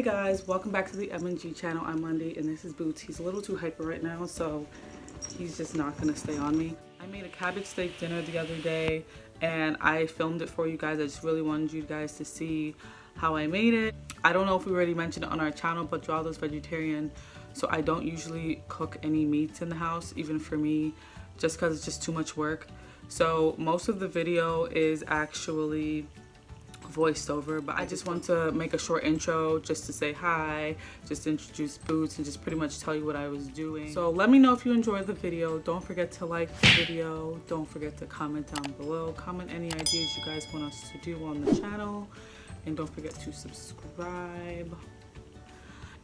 Hey guys, welcome back to the Emngee channel. I'm Monday and this is Boots. He's a little too hyper right now, so he's just not gonna stay on me. I made a cabbage steak dinner the other day and I filmed it for you guys. I just really wanted you guys to see how I made it. I don't know if we already mentioned it on our channel, but Geraldo's vegetarian, so I don't usually cook any meats in the house, even for me, just because it's just too much work. So most of the video is actually voiced over, but I just want to make a short intro just to say hi, just introduce Boots, and just pretty much tell you what I was doing. So let me know if you enjoyed the video. Don't forget to like the video. Don't forget to comment down below. Comment any ideas you guys want us to do on the channel, and don't forget to subscribe.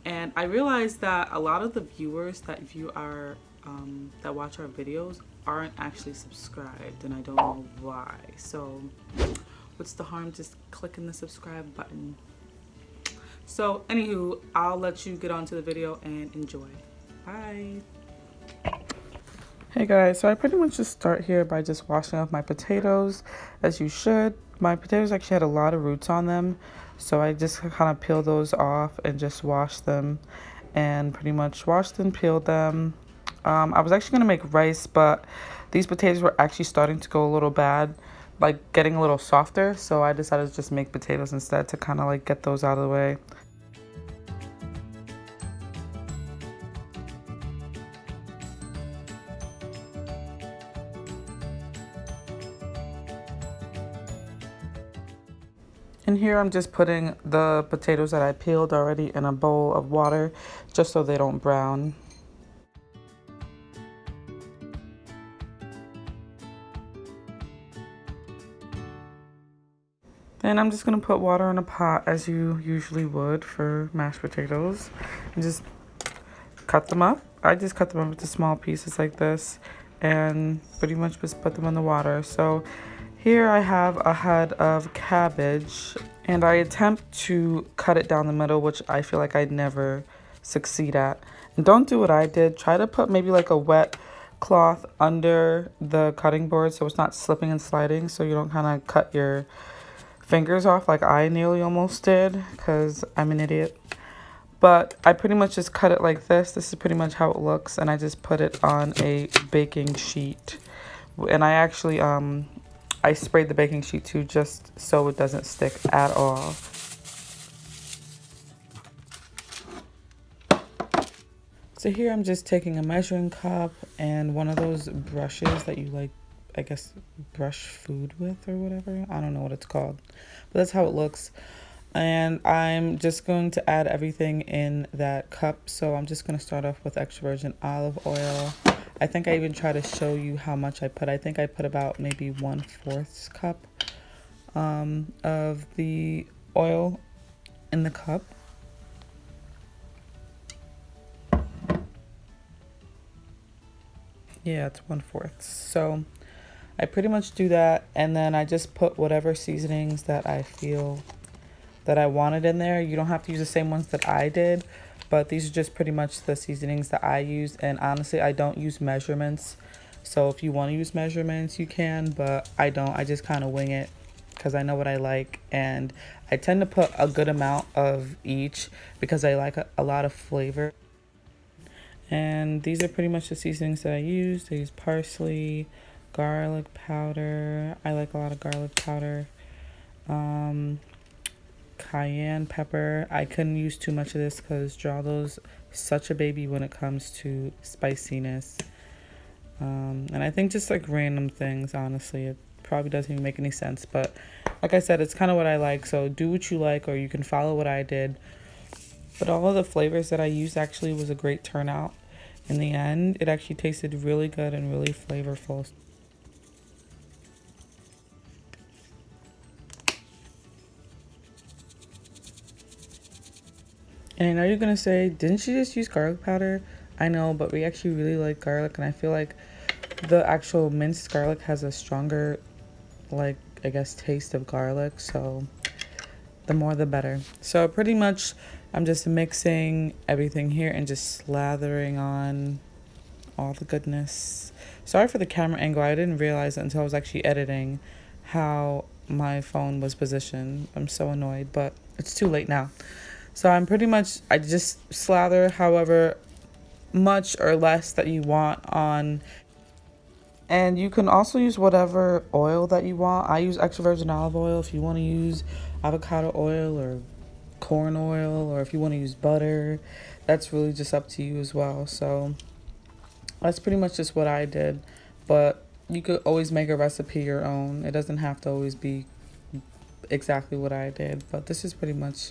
And I realized that a lot of the viewers that view our that watch our videos aren't actually subscribed, and I don't know why. So what's the harm just clicking the subscribe button? So anywho, I'll let you get on to the video and enjoy. Bye. Hey guys, so I pretty much just start here by just washing off my potatoes, as you should. My potatoes actually had a lot of roots on them, so I just kind of peel those off and just wash them, and pretty much washed and peeled them. I was actually gonna make rice, but these potatoes were actually starting to go a little bad, like getting a little softer, so I decided to just make potatoes instead to kind of like get those out of the way. And here I'm just putting the potatoes that I peeled already in a bowl of water just so they don't brown. And I'm just going to put water in a pot as you usually would for mashed potatoes and just cut them up. I just cut them up into small pieces like this and pretty much just put them in the water. So here I have a head of cabbage and I attempt to cut it down the middle, which I feel like I'd never succeed at. And don't do what I did. Try to put maybe like a wet cloth under the cutting board so it's not slipping and sliding, so you don't kind of cut your fingers off like I nearly almost did, because I'm an idiot. But I pretty much just cut it like this. This is pretty much how it looks, and I just put it on a baking sheet. And I actually I sprayed the baking sheet too, just so it doesn't stick at all. So here I'm just taking a measuring cup and one of those brushes that you like, I guess, brush food with or whatever. I don't know what it's called, but that's how it looks. And I'm just going to add everything in that cup. So I'm just going to start off with extra virgin olive oil. I think I even try to show you how much I put. I think I put about maybe 1/4 cup of the oil in the cup. Yeah, it's 1/4. So I pretty much do that, and then I just put whatever seasonings that I feel that I wanted in there. You don't have to use the same ones that I did, but these are just pretty much the seasonings that I used. And honestly, I don't use measurements. So if you want to use measurements, you can, but I don't. I just kind of wing it because I know what I like. And I tend to put a good amount of each because I like a lot of flavor. And these are pretty much the seasonings that I used. I use parsley, garlic powder. I like a lot of garlic powder. Cayenne pepper. I couldn't use too much of this because Geraldo's such a baby when it comes to spiciness. And I think just like random things, honestly, it probably doesn't even make any sense. But like I said, it's kind of what I like. So do what you like, or you can follow what I did. But all of the flavors that I used actually was a great turnout. In the end, it actually tasted really good and really flavorful. And I know you're gonna say, didn't you just use garlic powder? I know, but we actually really like garlic, and I feel like the actual minced garlic has a stronger, like, I guess, taste of garlic, so the more the better. So pretty much I'm just mixing everything here and just slathering on all the goodness. Sorry for the camera angle. I didn't realize it until I was actually editing how my phone was positioned. I'm so annoyed, but it's too late now. So I just slather however much or less that you want on. And you can also use whatever oil that you want. I use extra virgin olive oil. If you want to use avocado oil or corn oil, or if you want to use butter, that's really just up to you as well. So that's pretty much just what I did. But you could always make a recipe your own. It doesn't have to always be exactly what I did. But this is pretty much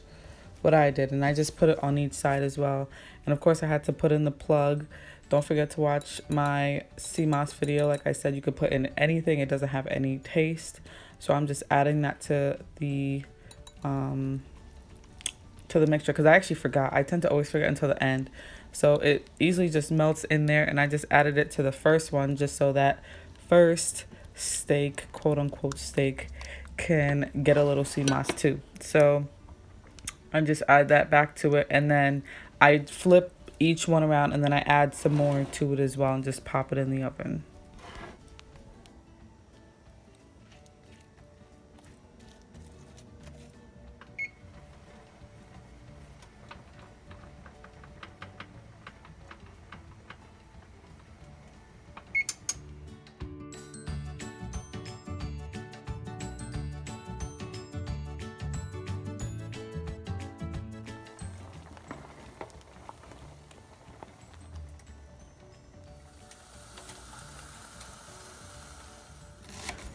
what I did, and I just put it on each side as well. And of course I had to put in the plug. Don't forget to watch my sea moss video. Like I said, you could put in anything. It doesn't have any taste. So I'm just adding that to the mixture, because I actually forgot. I tend to always forget until the end. So it easily just melts in there, and I just added it to the first one just so that first steak, quote unquote steak, can get a little sea moss too. So I just add that back to it, and then I flip each one around, and then I add some more to it as well and just pop it in the oven.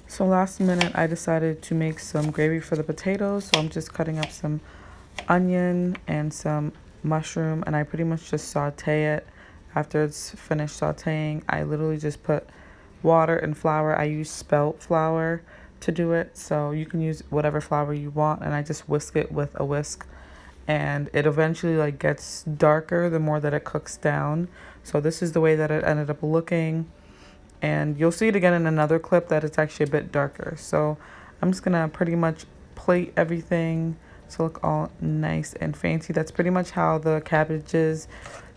So last minute, I decided to make some gravy for the potatoes. So I'm just cutting up some onion and some mushroom, and I pretty much just saute it. After it's finished sauteing, I literally just put water and flour. I use spelt flour to do it, so you can use whatever flour you want, and I just whisk it with a whisk, and it eventually like gets darker the more that it cooks down. So this is the way that it ended up looking. And you'll see it again in another clip that it's actually a bit darker. So I'm just gonna pretty much plate everything to look all nice and fancy. That's pretty much how the cabbages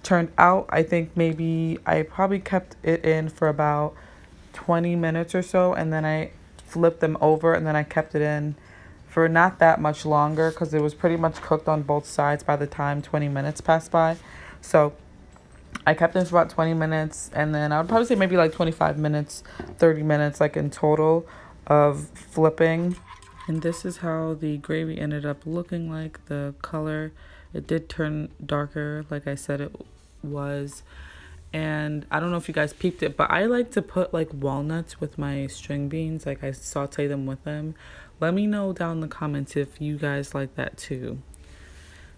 turned out. I think maybe I probably kept it in for about 20 minutes or so, and then I flipped them over, and then I kept it in for not that much longer because it was pretty much cooked on both sides by the time 20 minutes passed by. So I kept it for about 20 minutes, and then I would probably say maybe like 25 minutes, 30 minutes, like in total of flipping. And this is how the gravy ended up looking like. The color, it did turn darker, like I said it was. And I don't know if you guys peeped it, but I like to put like walnuts with my string beans. Like I saute them with them. Let me know down in the comments if you guys like that too.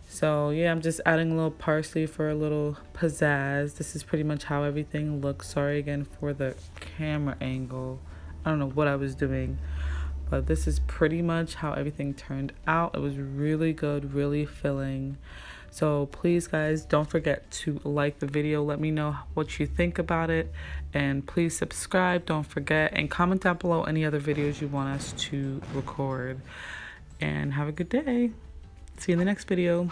So yeah, I'm just adding a little parsley for a little pizzazz. This is pretty much how everything looks. Sorry again for the camera angle. I don't know what I was doing, but this is pretty much how everything turned out. It was really good, really filling. So please guys, don't forget to like the video. Let me know what you think about it, and please subscribe, don't forget, and comment down below any other videos you want us to record. And have a good day. See you in the next video.